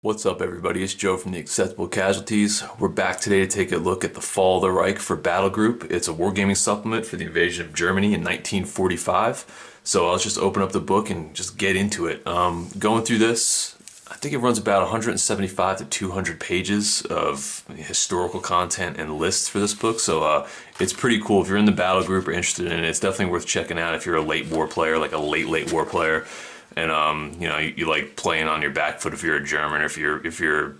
What's up, everybody? It's Joe from the Acceptable Casualties. We're back today to take a look at the Fall of the Reich for Battlegroup. It's a wargaming supplement for the invasion of Germany in 1945. So let's just open up the book and just get into it. Going through this, I think it runs about 175 to 200 pages of historical content and lists for this book. So it's pretty cool. If you're in the Battlegroup or interested in it, it's definitely worth checking out if you're a late war player, like a late war player. And you like playing on your back foot if you're a German, or if you're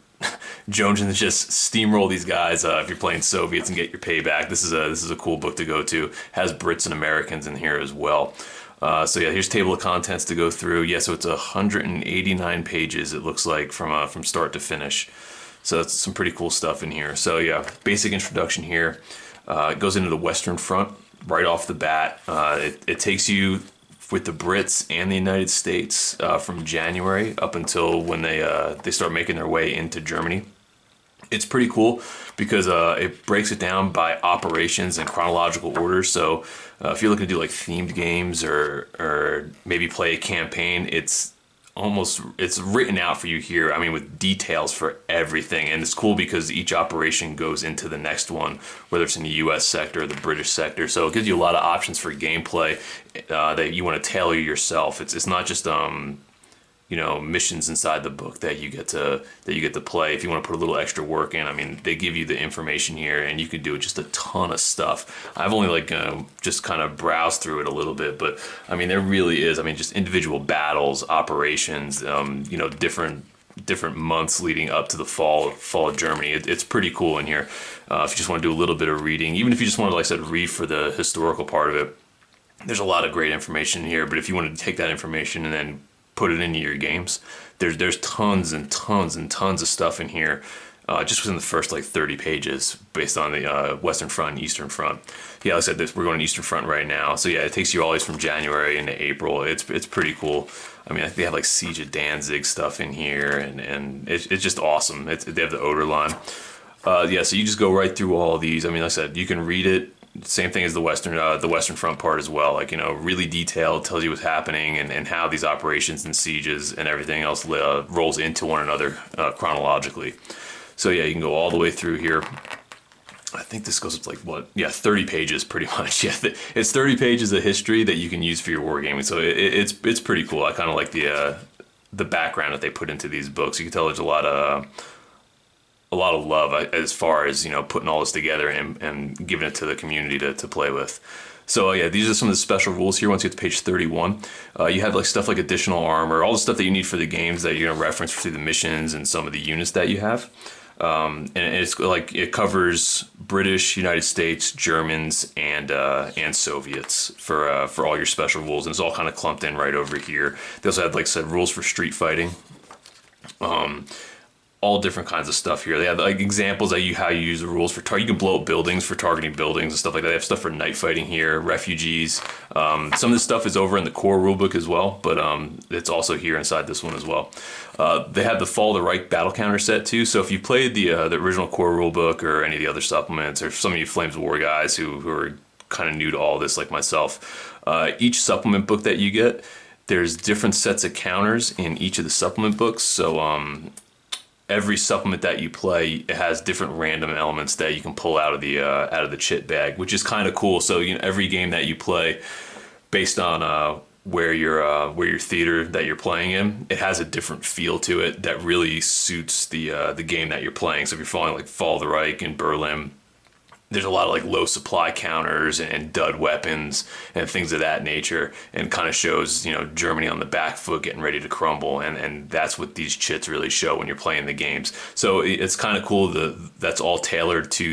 jonesing to just steamroll these guys. If you're playing Soviets and get your payback, this is a cool book to go to. Has Brits and Americans in here as well. So yeah, here's table of contents to go through. Yeah, so it's 189 pages. It looks like from start to finish. So that's some pretty cool stuff in here. So yeah, basic introduction here. It goes into the Western Front right off the bat. It takes you with the Brits and the United States from January up until when they start making their way into Germany. It's pretty cool because it breaks it down by operations in chronological order. So if you're looking to do like themed games or maybe play a campaign, it's written out for you here. I mean, with details for everything. And it's cool because each operation goes into the next one, whether it's in the US sector or the British sector. So it gives you a lot of options for gameplay that you want to tailor yourself. It's not just missions inside the book that you get to play. If you want to put a little extra work in, I mean, they give you the information here, and you can do just a ton of stuff. I've only just kind of browsed through it a little bit, but I mean, there really is. I mean, just individual battles, operations, different months leading up to the fall of Germany. It's pretty cool in here. If you just want to do a little bit of reading, even if you just want to, like I said, read for the historical part of it, there's a lot of great information here. But if you want to take that information and then put it into your games, there's tons and tons and tons of stuff in here, just within the first like 30 pages based on the Western Front and Eastern Front. Yeah, like I said, we're going to Eastern Front right now. So yeah, it takes you always from January into April. It's pretty cool. I mean, they have like Siege of Danzig stuff in here, and it's just awesome. They have the Oder line. Yeah, so you just go right through all of these. I mean, like I said, you can read it. Same thing as the Western Front part as well. Like, really detailed, tells you what's happening and how these operations and sieges and everything else rolls into one another chronologically. So yeah, you can go all the way through here. I think this goes up to like what? Yeah, 30 pages pretty much. Yeah, it's 30 pages of history that you can use for your wargaming. So it's pretty cool. I kind of like the background that they put into these books. You can tell there's a lot of love as far as putting all this together and giving it to the community to play with. So yeah, these are some of the special rules here. Once you get to page 31, you have like stuff like additional armor, all the stuff that you need for the games that you're gonna reference through the missions and some of the units that you have. And it's like it covers British, United States, Germans, and Soviets for all your special rules, and it's all kind of clumped in right over here. They also have, like I said, rules for street fighting. All different kinds of stuff here. They have like examples of how you use the rules for you can blow up buildings for targeting buildings and stuff like that. They have stuff for night fighting here, refugees. Some of this stuff is over in the core rulebook as well, but it's also here inside this one as well. They have the Fall of the Reich battle counter set too. So if you played the original core rulebook or any of the other supplements, or some of you Flames of War guys who are kind of new to all this like myself, each supplement book that you get, there's different sets of counters in each of the supplement books. So every supplement that you play, it has different random elements that you can pull out of the chit bag, which is kind of cool. So every game that you play, based on where your theater that you're playing in, it has a different feel to it that really suits the game that you're playing. So if you're following like Fall of the Reich in Berlin, there's a lot of like low supply counters and dud weapons and things of that nature, and kind of shows Germany on the back foot getting ready to crumble, and that's what these chits really show when you're playing the games. So it's kind of cool that's all tailored to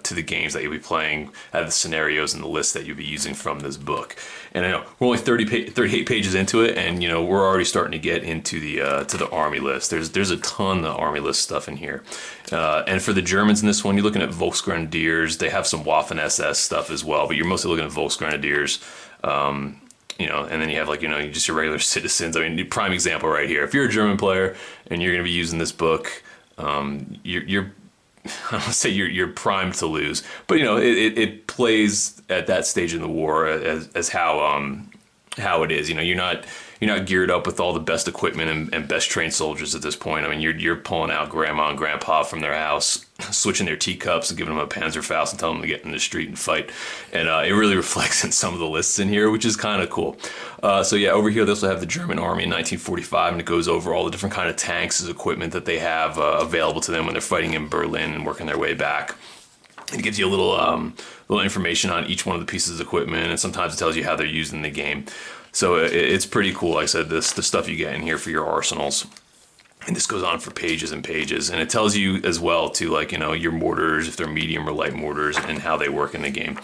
the games that you'll be playing, the scenarios and the lists that you'll be using from this book. And I know we're only 38 pages into it, and we're already starting to get into the army list. There's a ton of army list stuff in here, and for the Germans in this one, you're looking at Volksgrenadiers. They have some Waffen SS stuff as well, but you're mostly looking at Volksgrenadiers. And then you have just your regular citizens. I mean, prime example right here. If you're a German player and you're going to be using this book, you're I don't say you're primed to lose, but it plays at that stage in the war as how how it is. You're not geared up with all the best equipment and best trained soldiers at this point. I mean, you're pulling out grandma and grandpa from their house, switching their teacups and giving them a Panzerfaust and telling them to get in the street and fight. And it really reflects in some of the lists in here, which is kind of cool. So yeah, over here they also have the German Army in 1945, and it goes over all the different kind of tanks as equipment that they have available to them when they're fighting in Berlin and working their way back. It gives you a little information on each one of the pieces of equipment, and sometimes it tells you how they're used in the game. So it's pretty cool. Like I said, the stuff you get in here for your arsenals. And this goes on for pages and pages. And it tells you as well, too, like, your mortars, if they're medium or light mortars, and how they work in the game.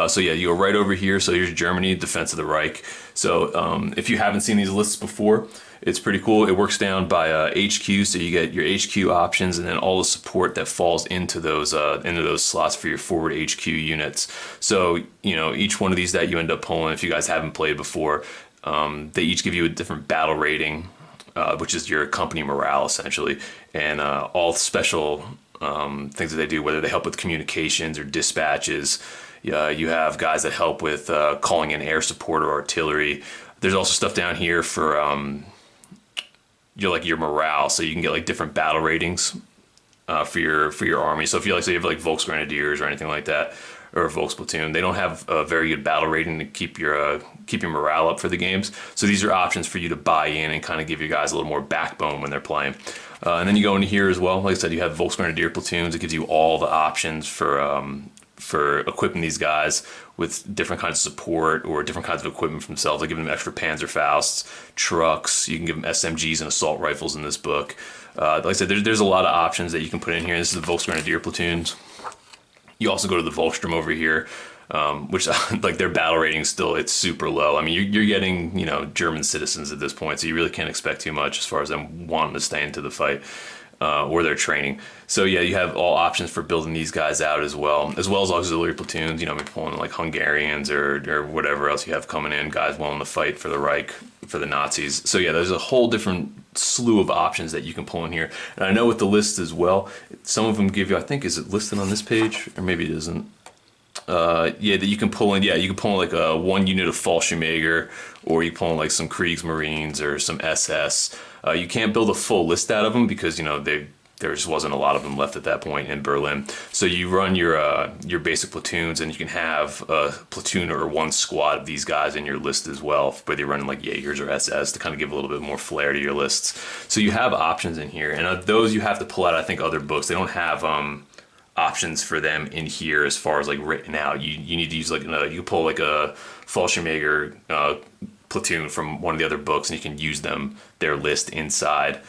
So yeah, you go right over here. So here's Germany, Defense of the Reich. So if you haven't seen these lists before, it's pretty cool. It works down by HQ, so you get your HQ options and then all the support that falls into those slots for your forward HQ units. So each one of these that you end up pulling, if you guys haven't played before, they each give you a different battle rating, which is your company morale essentially, and all special things that they do, whether they help with communications or dispatches. You have guys that help with calling in air support or artillery. There's also stuff down here for your morale, so you can get like different battle ratings for your army. So if you have like Volksgrenadiers or anything like that, or a Volksplatoon, they don't have a very good battle rating to keep your morale up for the games. So these are options for you to buy in and kind of give your guys a little more backbone when they're playing. And then you go into here as well. Like I said, you have Volksgrenadier platoons. It gives you all the options for equipping these guys with different kinds of support or different kinds of equipment for themselves. They give them extra Panzerfausts, trucks. You can give them SMGs and assault rifles in this book. Like I said, there's a lot of options that you can put in here. This is the Volksgrenadier platoons. You also go to the Volkssturm over here, which like their battle rating still, it's super low. I mean, you're getting, German citizens at this point, so you really can't expect too much as far as them wanting to stay into the fight or their training. So yeah, you have all options for building these guys out as well as auxiliary platoons, maybe pulling like Hungarians or whatever else you have coming in, guys willing to fight for the Reich, for the Nazis. So yeah, there's a whole different slew of options that you can pull in here. And I know with the list as well, some of them give you, I think, is it listed on this page? Or maybe it isn't. Yeah, that you can pull in, you can pull in like a one unit of Fallschirmjäger, or you pull in like some Kriegsmarines or some SS. You can't build a full list out of them because, there just wasn't a lot of them left at that point in Berlin. So you run your basic platoons, and you can have a platoon or one squad of these guys in your list as well, whether you're running like Jaegers or SS to kind of give a little bit more flair to your lists. So you have options in here, and those you have to pull out, I think, other books. They don't have options for them in here as far as like written out. You need to use like you pull like a Fallschirmjäger platoon from one of the other books, and you can use their list inside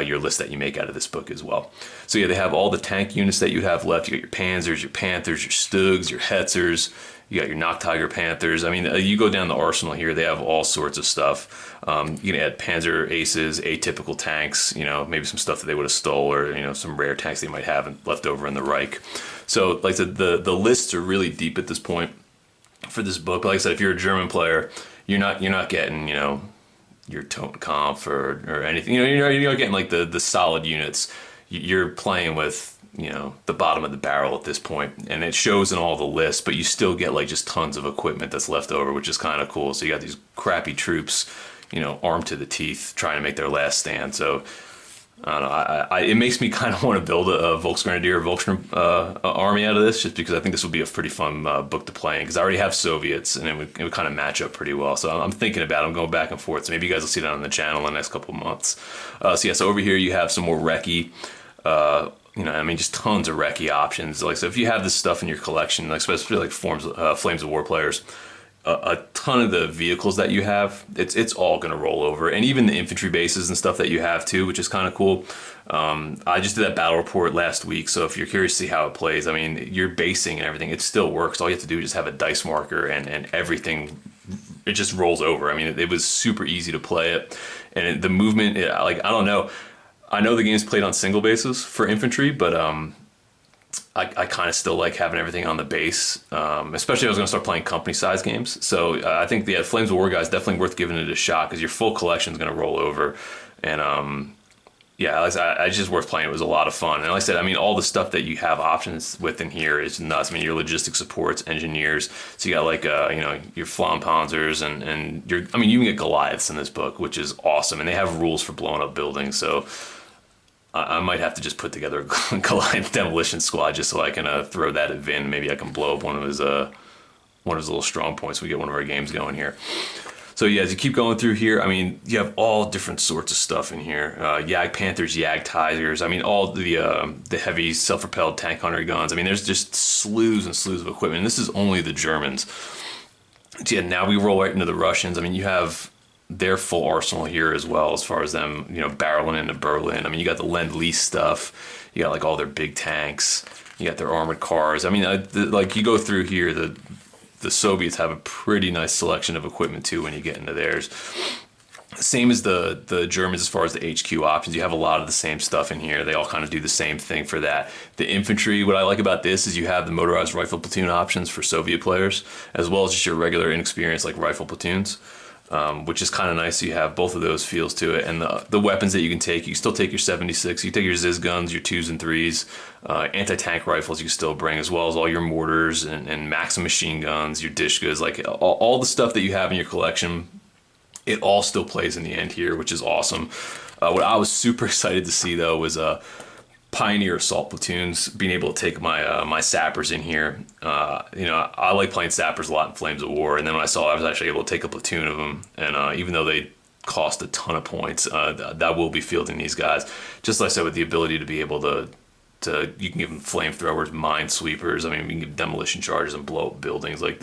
your list that you make out of this book as well. So yeah, they have all the tank units that you have left. You got your Panzers, your Panthers, your Stugs, your Hetzers. You got your Noctiger Panthers. I mean, you go down the arsenal here, they have all sorts of stuff. You can add Panzer Aces, atypical tanks, maybe some stuff that they would have stole, or, some rare tanks they might have left over in the Reich. So like I said, the lists are really deep at this point for this book. But like I said, if you're a German player, you're not getting, your Totenkampf or anything. You're not getting like the solid units. You're playing with, the bottom of the barrel at this point, and it shows in all the lists, but you still get like just tons of equipment that's left over, which is kind of cool. So you got these crappy troops, armed to the teeth, trying to make their last stand. So I don't know. It makes me kind of want to build a Volksgrenadier army out of this, just because I think this would be a pretty fun book to play in, because I already have Soviets, and it would kind of match up pretty well. So I'm thinking about it. I'm going back and forth. So maybe you guys will see that on the channel in the next couple of months. So over here you have some more recce. Just tons of recce options. Like, so if you have this stuff in your collection, like especially like Flames of War players, a ton of the vehicles that you have, it's all going to roll over, and even the infantry bases and stuff that you have too, which is kind of cool. I just did that battle report last week, so if you're curious to see how it plays, I mean, your basing and everything, it still works. All you have to do is just have a dice marker, and everything, it just rolls over. I mean, it was super easy to play it, and the movement, I don't know. I know the game's played on single bases for infantry, but I kind of still like having everything on the base, especially if I was going to start playing company-size games. So I think the Flames of War guys definitely worth giving it a shot, because your full collection is going to roll over, and yeah, it's just worth playing. It was a lot of fun. And like I said, I mean, all the stuff that you have options with in here is nuts. I mean, your logistics supports, engineers. So you got like, your Flampanzers and your, I mean, you can get Goliaths in this book, which is awesome. And they have rules for blowing up buildings. So I might have to just put together a Goliath demolition squad just so I can throw that at Vin. Maybe I can blow up one of his little strong points. We get one of our games going here. So yeah, as you keep going through here, I mean, you have all different sorts of stuff in here. Yag Panthers, Yag Tigers. I mean, all the heavy self-propelled tank hunter guns. I mean, there's just slews and slews of equipment. And this is only the Germans. So yeah, now we roll right into the Russians. I mean, you have their full arsenal here as well, as far as them, barreling into Berlin. I mean, you got the Lend-Lease stuff. You got like all their big tanks. You got their armored cars. I mean, like you go through here, the Soviets have a pretty nice selection of equipment too when you get into theirs. Same as the Germans as far as the HQ options. You have a lot of the same stuff in here. They all kind of do the same thing for that. The infantry, what I like about this is you have the motorized rifle platoon options for Soviet players, as well as just your regular inexperienced like rifle platoons, which is kind of nice. So you have both of those feels to it. And the weapons that you can take, you can still take your 76, you can take your Ziz guns, your 2s and 3s, anti-tank rifles you can still bring, as well as all your mortars and Maxim machine guns, your Dishkas, like all the stuff that you have in your collection. It all still plays in the end here, which is awesome. What I was super excited to see though was Pioneer assault platoons, being able to take my sappers in here. I like playing sappers a lot in Flames of War, and then when I saw I was actually able to take a platoon of them, and even though they cost a ton of points, that will be fielding these guys. Just like I said, with the ability to be able to you can give them flamethrowers, minesweepers. I mean, you can give demolition charges and blow up buildings. Like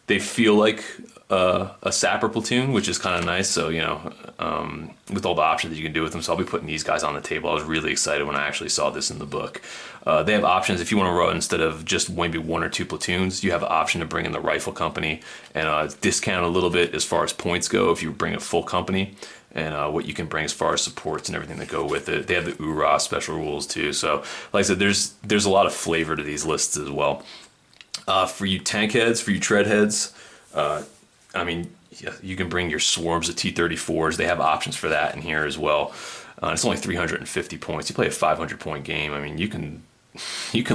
they feel like a sapper platoon, which is kind of nice. So, with all the options that you can do with them. So I'll be putting these guys on the table. I was really excited when I actually saw this in the book. They have options if you want to run, instead of just maybe 1 or 2 platoons, you have an option to bring in the rifle company and discount a little bit as far as points go if you bring a full company, and what you can bring as far as supports and everything that go with it. They have the URA special rules too. So like I said, there's a lot of flavor to these lists as well. For you tank heads, for you tread heads, I mean, yeah, you can bring your swarms of T-34s. They have options for that in here as well. It's only 350 points. You play a 500-point game. I mean, you can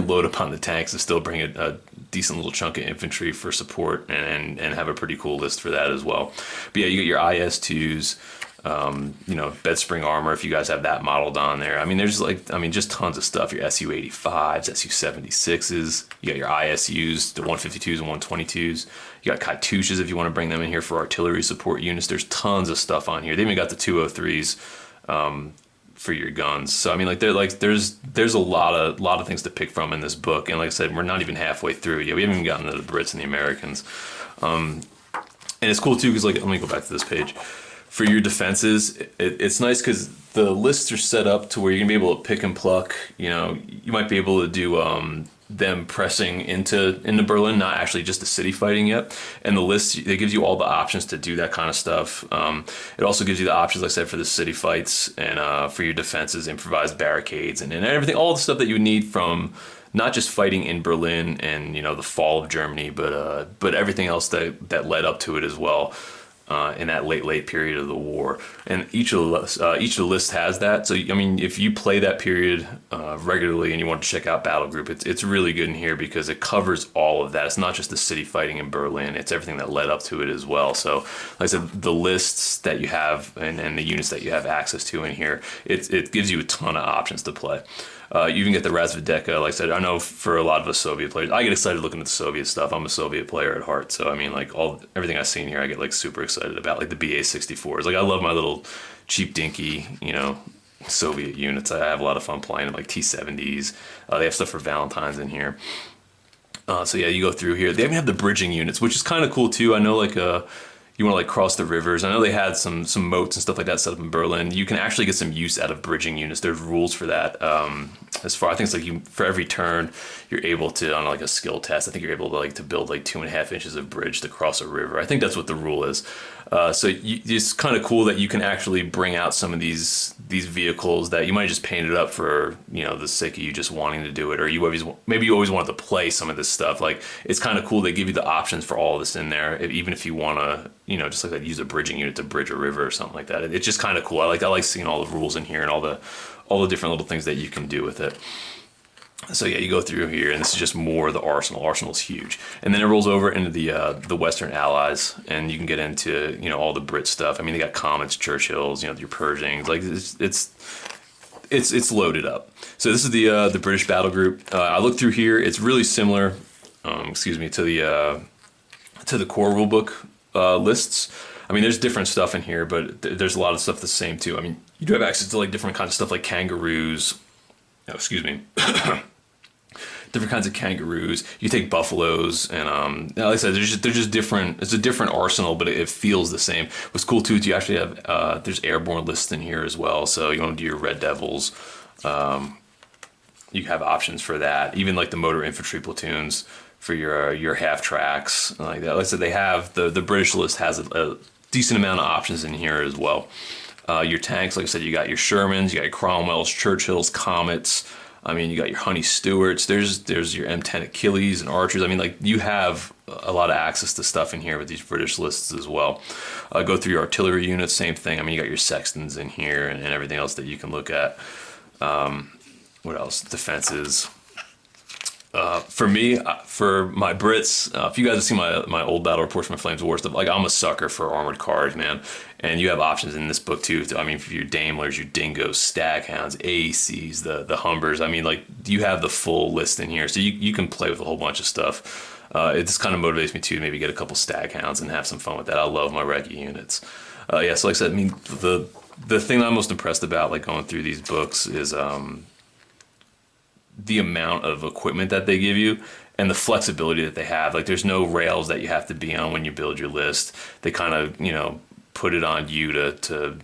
load up on the tanks and still bring a decent little chunk of infantry for support, and have a pretty cool list for that as well. But yeah, you get your IS-2s, bed spring armor if you guys have that modeled on there. I mean, there's just tons of stuff. Your Su-85s, Su-76s. You got your ISUs, the 152s and 122s. You got Katyushas if you want to bring them in here for artillery support units. There's tons of stuff on here. They even got the 203s for your guns. So I mean, there's a lot of things to pick from in this book. And like I said, we're not even halfway through yet. We haven't even gotten to the Brits and the Americans. And it's cool too because let me go back to this page. For your defenses, it's nice because the lists are set up to where you're gonna be able to pick and pluck. You might be able to do them pressing into Berlin, not actually just the city fighting yet. And the list, it gives you all the options to do that kind of stuff. It also gives you the options, like I said, for the city fights, and for your defenses, improvised barricades, and everything, all the stuff that you need from not just fighting in Berlin and the fall of Germany, but everything else that led up to it as well. In that late period of the war, and each of the lists has that. So I mean, if you play that period regularly and you want to check out Battlegroup, it's really good in here because it covers all of that. It's not just the city fighting in Berlin; it's everything that led up to it as well. So, like I said, the lists that you have and the units that you have access to in here, it gives you a ton of options to play. You even get the Razvedeka. Like I said, I know for a lot of us Soviet players, I get excited looking at the Soviet stuff. I'm a Soviet player at heart, so I mean, like everything I've seen here, I get like super excited about. Like the BA-64s. Like I love my little cheap dinky, Soviet units. I have a lot of fun playing them, like T-70s. They have stuff for Valentine's in here. So yeah, you go through here. They even have the bridging units, which is kind of cool too. I know you want to cross the rivers. I know they had some moats and stuff like that set up in Berlin. You can actually get some use out of bridging units. There's rules for that. I think it's like for every turn, you're able to, on like a skill test, I think you're able to build like 2.5 inches of bridge to cross a river. I think that's what the rule is. So it's kind of cool that you can actually bring out some of these vehicles that you might just paint it up for the sake of you just wanting to do it, or maybe you always wanted to play some of this stuff. Like it's kind of cool they give you the options for all of this in there, even if you want to just like that, use a bridging unit to bridge a river or something like that. It's just kind of cool. I like seeing all the rules in here and all the different little things that you can do with it. So yeah, you go through here, and this is just more of the arsenal. Arsenal's huge, and then it rolls over into the Western Allies, and you can get into all the Brit stuff. I mean, they got Comets, Churchills, your Pershings. Like it's loaded up. So this is the British battle group. I looked through here. It's really similar, to the core rulebook lists. I mean, there's different stuff in here, but there's a lot of stuff the same too. I mean, you do have access to like different kinds of stuff like kangaroos. Oh, excuse me. Different kinds of kangaroos. You take buffaloes, and like I said, they're just different. It's a different arsenal, but it feels the same. What's cool too is you actually have there's airborne lists in here as well. So you want to do your Red Devils. You have options for that. Even like the motor infantry platoons for your half tracks like that. Like I said, they have the British list has a decent amount of options in here as well. Your tanks, like I said, you got your Shermans, you got your Cromwells, Churchills, Comets. I mean, you got your Honey Stewarts. There's your M10 Achilles and Archers. I mean, like you have a lot of access to stuff in here with these British lists as well. Go through your artillery units, same thing. I mean, you got your Sextons in here and everything else that you can look at. What else? Defenses. For me, for my Brits, if you guys have seen my old battle reports, my Flames of War stuff, like I'm a sucker for armored cars, man. And you have options in this book too. I mean, for your Daimlers, your Dingoes, Staghounds, AACs, the Humbers. I mean, like you have the full list in here, so you can play with a whole bunch of stuff. It just kind of motivates me to maybe get a couple Staghounds and have some fun with that. I love my Reich units. Yeah, so like I said, I mean, the thing that I'm most impressed about, like going through these books, is the amount of equipment that they give you and the flexibility that they have. Like there's no rails that you have to be on when you build your list. They kind of, put it on you to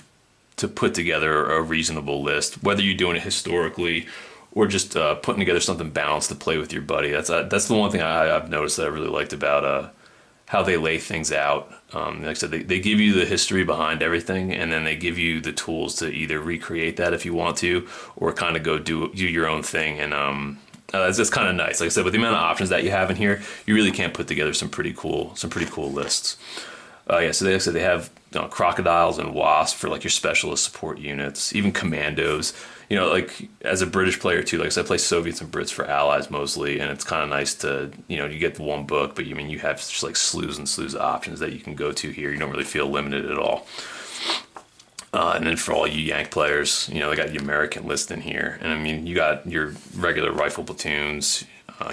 put together a reasonable list, whether you're doing it historically or just putting together something balanced to play with your buddy. That's the one thing I've noticed that I really liked about how they lay things out. Like I said, they give you the history behind everything, and then they give you the tools to either recreate that if you want to, or kind of go do your own thing. And that's kind of nice. Like I said, with the amount of options that you have in here, you really can put together some pretty cool lists. Yeah, so like I said, they have crocodiles and wasps for like your specialist support units, even commandos. Like as a British player too, like I said, I play Soviets and Brits for allies mostly, and it's kind of nice to, you get the one book, but you have just like slews and slews of options that you can go to here. You don't really feel limited at all. And then for all you Yank players, they got the American list in here. And I mean, you got your regular rifle platoons,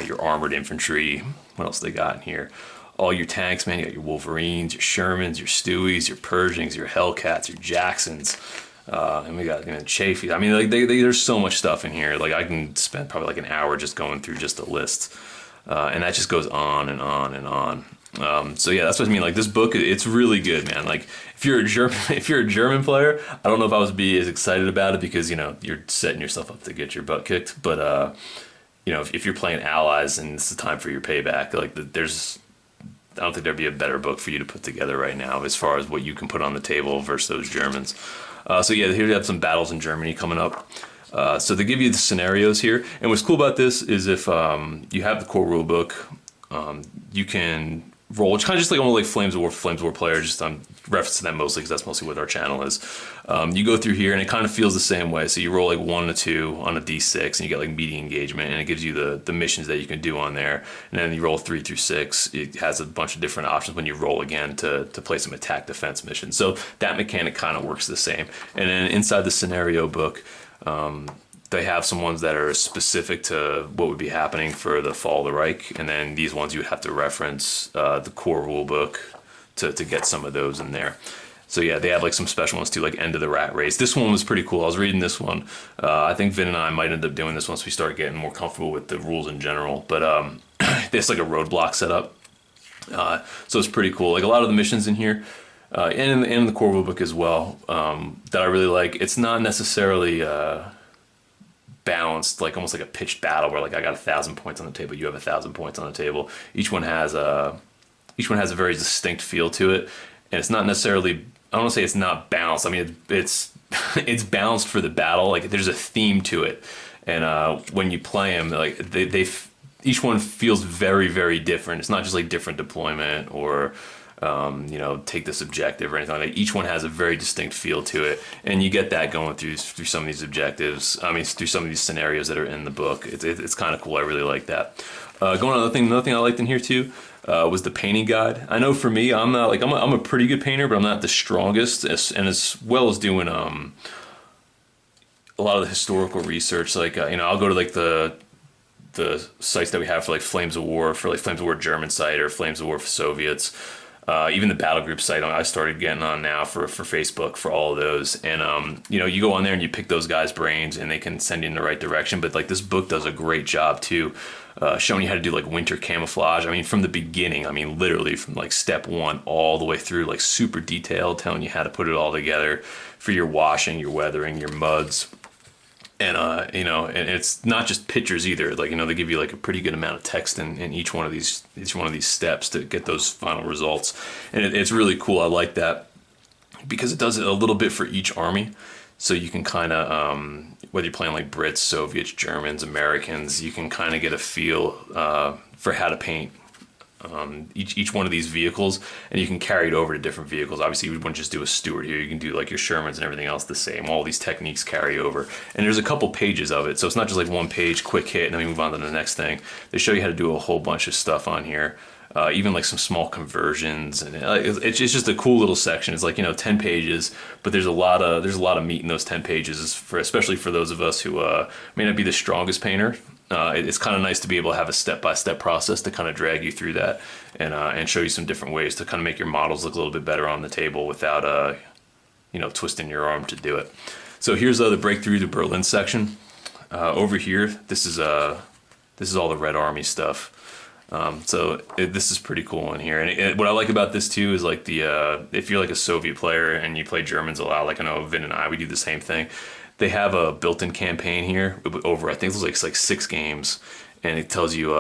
your armored infantry. What else they got in here? All your tanks, man. You got your Wolverines, your Shermans, your Stewies, your Pershings, your Hellcats, your Jacksons. And we got Chafies. I mean, like there's so much stuff in here. Like I can spend probably like an hour just going through just a list, and that just goes on and on and on. So yeah, that's what I mean. Like this book, it's really good, man. Like if you're a German player, I don't know if I would be as excited about it because you're setting yourself up to get your butt kicked. But if you're playing allies and it's the time for your payback, like I don't think there'd be a better book for you to put together right now as far as what you can put on the table versus those Germans. So yeah, here we have some battles in Germany coming up. So they give you the scenarios here. And what's cool about this is if you have the core rule book, you can roll. It's kind of just like almost like Flames of War player. Just I'm referencing that mostly because that's mostly what our channel is. You go through here and it kind of feels the same way. So you roll like 1 to 2 on a d6 and you get like meaty engagement, and it gives you the missions that you can do on there. And then you roll 3 through 6. It has a bunch of different options when you roll again to play some attack defense missions. So that mechanic kind of works the same. And then inside the scenario book, they have some ones that are specific to what would be happening for the fall of the Reich, and then these ones you would have to reference the core rule book to get some of those in there. So yeah, they have like some special ones too, like End of the Rat Race. This one was pretty cool. I was reading this one. I think Vin and I might end up doing this once we start getting more comfortable with the rules in general. But there's like a roadblock setup. So it's pretty cool. Like a lot of the missions in here, and in the core rule book as well, that I really like. It's not necessarily balanced, like almost like a pitched battle where like I got 1,000 points on the table, you have 1,000 points on the table. Each one has a very distinct feel to it, and it's not necessarily, I don't want to say it's not balanced. I mean, it's it's balanced for the battle. Like there's a theme to it, and when you play them, like they each one feels very, very different. It's not just like different deployment or you know, take this objective or anything like that. Each one has a very distinct feel to it, and you get that going through some of these objectives. I mean, through some of these scenarios that are in the book. It's kind of cool. I really like that. Going on another thing I liked in here too was the painting guide. I know for me, I'm not like I'm a pretty good painter, but I'm not the strongest. And as well as doing a lot of the historical research, like you know, I'll go to like the sites that we have for like Flames of War, for like Flames of War German site or Flames of War for Soviets. Even the Battlegroup site I started getting on now for Facebook for all of those. And, you know, you go on there and you pick those guys' brains and they can send you in the right direction. But like this book does a great job too, showing you how to do like winter camouflage. I mean, from the beginning, I mean, literally from like step one all the way through, like super detailed, telling you how to put it all together for your washing, your weathering, your muds. And you know, and it's not just pictures either. Like, you know, they give you like a pretty good amount of text in each one of these steps to get those final results. And it's really cool. I like that because it does it a little bit for each army. So you can kind of, whether you're playing like Brits, Soviets, Germans, Americans, you can kind of get a feel for how to paint each one of these vehicles, and you can carry it over to different vehicles. Obviously, you wouldn't just do a Stuart here. You can do like your Shermans and everything else the same. All these techniques carry over. And there's a couple pages of it. So it's not just like one page, quick hit, and then we move on to the next thing. They show you how to do a whole bunch of stuff on here. Even like some small conversions, and it's just a cool little section. It's like, you know, 10 pages, but there's a lot of meat in those 10 pages, especially for those of us who may not be the strongest painter. It's kind of nice to be able to have a step-by-step process to kind of drag you through that and show you some different ways to kind of make your models look a little bit better on the table without you know, twisting your arm to do it. So here's the Breakthrough to Berlin section. Over here, this is all the Red Army stuff. This is pretty cool in here. And what I like about this too is like if you're like a Soviet player and you play Germans a lot, like I know Vin and I, we do the same thing. They have a built-in campaign here over, I think it was like 6 games, and it tells you,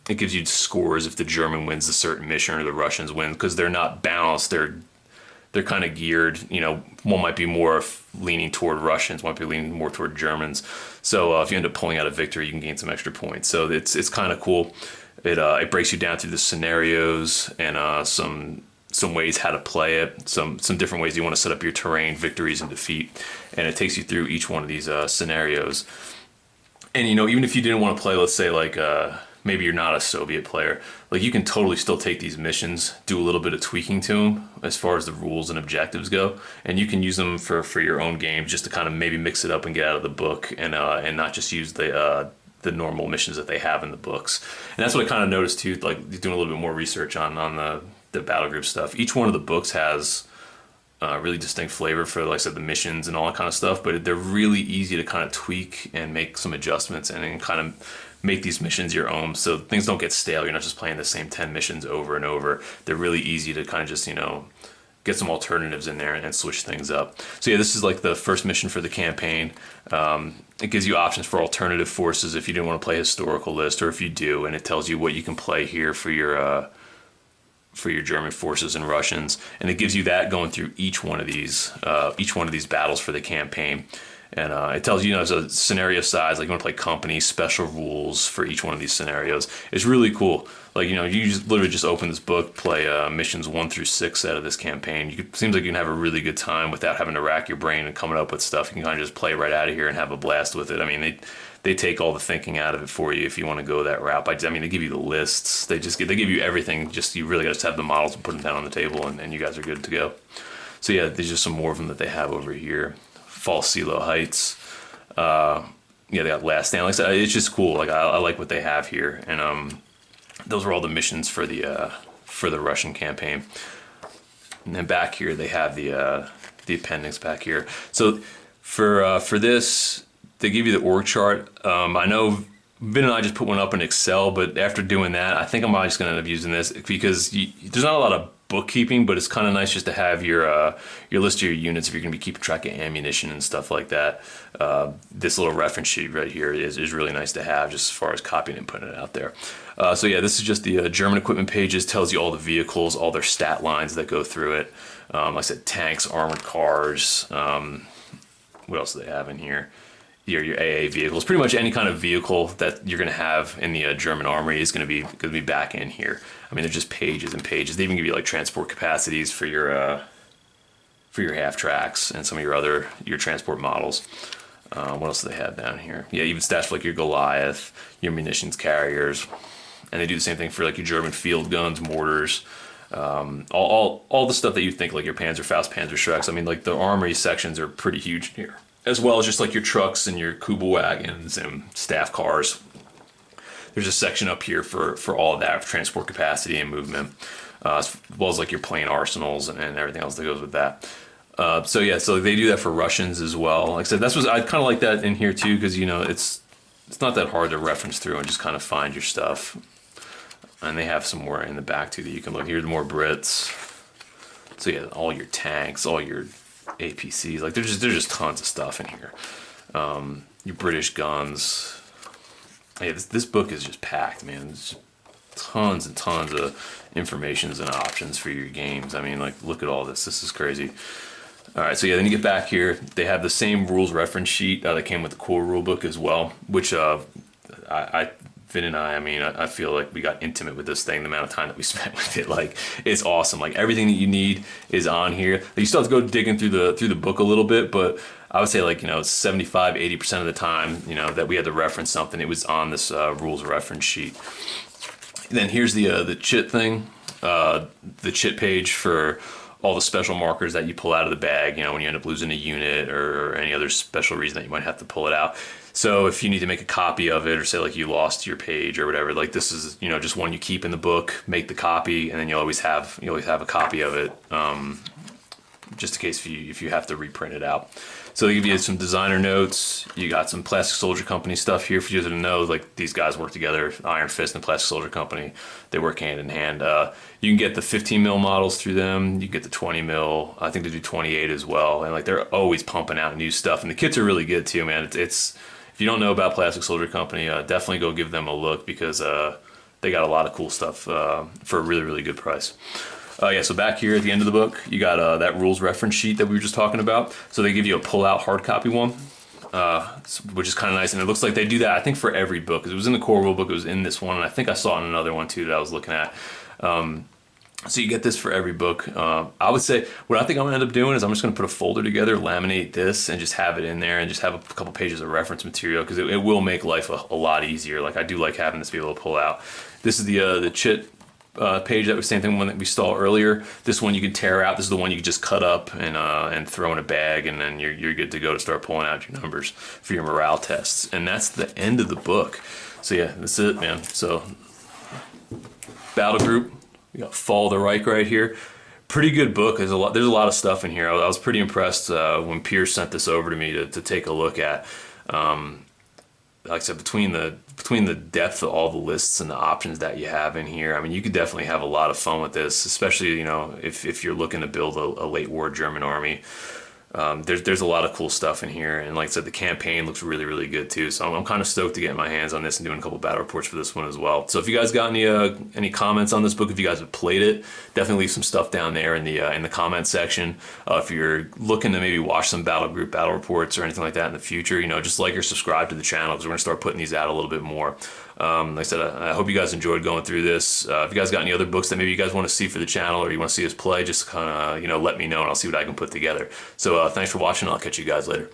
it gives you scores if the German wins a certain mission or the Russians win, because they're not balanced. They're kind of geared, you know, one might be more leaning toward Russians, one might be leaning more toward Germans. So if you end up pulling out a victory, you can gain some extra points. So it's kind of cool. It breaks you down through the scenarios and some ways how to play it, some different ways you want to set up your terrain, victories and defeat, and it takes you through each one of these scenarios. And you know, even if you didn't want to play, let's say like maybe you're not a Soviet player, like you can totally still take these missions, do a little bit of tweaking to them as far as the rules and objectives go, and you can use them for your own game, just to kind of maybe mix it up and get out of the book, and not just use the normal missions that they have in the books. And that's what I kind of noticed too, like doing a little bit more research on the Battlegroup stuff. Each one of the books has really distinct flavor for, like I said, the missions and all that kind of stuff, but they're really easy to kind of tweak and make some adjustments and kind of make these missions your own, so things don't get stale. You're not just playing the same 10 missions over and over. They're really easy to kind of just, you know, get some alternatives in there and switch things up. So yeah, this is like the first mission for the campaign. It gives you options for alternative forces if you didn't want to play historical list, or if you do, and it tells you what you can play here for your German forces and Russians, and it gives you that going through each one of these battles for the campaign. And it tells you, you know, there's a scenario size, like you want to play company, special rules for each one of these scenarios. It's really cool. Like, you know, you literally just open this book, play missions 1 through 6 out of this campaign. Seems like you can have a really good time without having to rack your brain and coming up with stuff. You can kind of just play right out of here and have a blast with it. I mean, they take all the thinking out of it for you if you want to go that route. I mean, they give you the lists. They give you everything. Just you really got to have the models and put them down on the table, and you guys are good to go. So yeah, there's just some more of them that they have over here. False Silo Heights. Yeah, they got Last Stand. Like I said, it's just cool. Like I like what they have here, and those were all the missions for the Russian campaign. And then back here they have the appendix back here. So for this, they give you the org chart. I know Vin and I just put one up in Excel, but after doing that, I think I'm just going to end up using this because there's not a lot of bookkeeping, but it's kind of nice just to have your list of your units if you're going to be keeping track of ammunition and stuff like that. This little reference sheet right here is really nice to have, just as far as copying and putting it out there. So yeah, this is just the German equipment pages. Tells you all the vehicles, all their stat lines that go through it. Like I said, tanks, armored cars. What else do they have in here? your AA vehicles. Pretty much any kind of vehicle that you're going to have in the German army is going to be back in here. I mean, they're just pages and pages. They even give you like transport capacities for your half tracks and some of your transport models. What else do they have down here? Yeah, even stats for like your Goliath, your munitions carriers, and they do the same thing for like your German field guns, mortars, all the stuff that you think like your Panzerfaust, Panzerschrecks. I mean, like the armory sections are pretty huge here, as well as just like your trucks and your Kubelwagons and staff cars. There's a section up here for all of that, for transport capacity and movement, as well as like your plane arsenals and everything else that goes with that. So yeah, so they do that for Russians as well. Like I said, that's what I kind of like that in here too, because you know it's not that hard to reference through and just kind of find your stuff. And they have some more in the back too that you can look. Here's more Brits. So yeah, all your tanks, all your APCs, like there's just tons of stuff in here. Your British guns. Yeah, this book is just packed, man. There's tons and tons of informations and options for your games. I mean, like, look at all this. This is crazy. All right, so yeah, then you get back here. They have the same rules reference sheet that came with the core rule book as well, which Vin and I mean, I feel like we got intimate with this thing, the amount of time that we spent with it. Like, it's awesome. Like, everything that you need is on here. You still have to go digging through the book a little bit, but I would say, like, you know, 75-80% of the time, you know, that we had to reference something, it was on this rules reference sheet. And then here's the chit thing, the chit page for all the special markers that you pull out of the bag, you know, when you end up losing a unit or any other special reason that you might have to pull it out. So if you need to make a copy of it, or say like you lost your page or whatever, like this is, you know, just one you keep in the book, make the copy, and then you always have a copy of it, just in case if you have to reprint it out. So they give you some designer notes. You got some Plastic Soldier Company stuff here for you to know. Like, these guys work together, Iron Fist and Plastic Soldier Company. They work hand in hand. You can get the 15 mil models through them. You can get the 20 mil. I think they do 28 as well. And like, they're always pumping out new stuff. And the kits are really good too, man. It's if you don't know about Plastic Soldier Company, definitely go give them a look, because they got a lot of cool stuff for a really, really good price. Yeah, so back here at the end of the book, you got that rules reference sheet that we were just talking about. So they give you a pull-out hard copy one, which is kind of nice. And it looks like they do that, I think, for every book. Because it was in the core rule book, it was in this one, and I think I saw it in another one too that I was looking at. So you get this for every book. I would say what I think I'm gonna end up doing is I'm just gonna put a folder together, laminate this, and just have it in there, and just have a couple pages of reference material, because it will make life a lot easier. Like, I do like having this be able to pull out. This is the chit page that was same thing, one that we saw earlier. This one you can tear out. This is the one you can just cut up and throw in a bag, and then you're good to go to start pulling out your numbers for your morale tests. And that's the end of the book. So yeah, that's it, man. So Battlegroup, we got Fall of the Reich right here. Pretty good book. There's a lot of stuff in here. I was pretty impressed when Pierce sent this over to me to take a look at. Like I said, between the depth of all the lists and the options that you have in here, I mean, you could definitely have a lot of fun with this, especially, you know, if you're looking to build a late war German army. There's a lot of cool stuff in here, and like I said, the campaign looks really, really good too. So I'm kind of stoked to get my hands on this and doing a couple battle reports for this one as well. So if you guys got any comments on this book, if you guys have played it, definitely leave some stuff down there in the comment section. If you're looking to maybe watch some Battlegroup battle reports or anything like that in the future, you know, just like or subscribe to the channel, because we're gonna start putting these out a little bit more. Like I said, I hope you guys enjoyed going through this. If you guys got any other books that maybe you guys want to see for the channel, or you want to see us play, just kind of, you know, let me know, and I'll see what I can put together. So thanks for watching. I'll catch you guys later.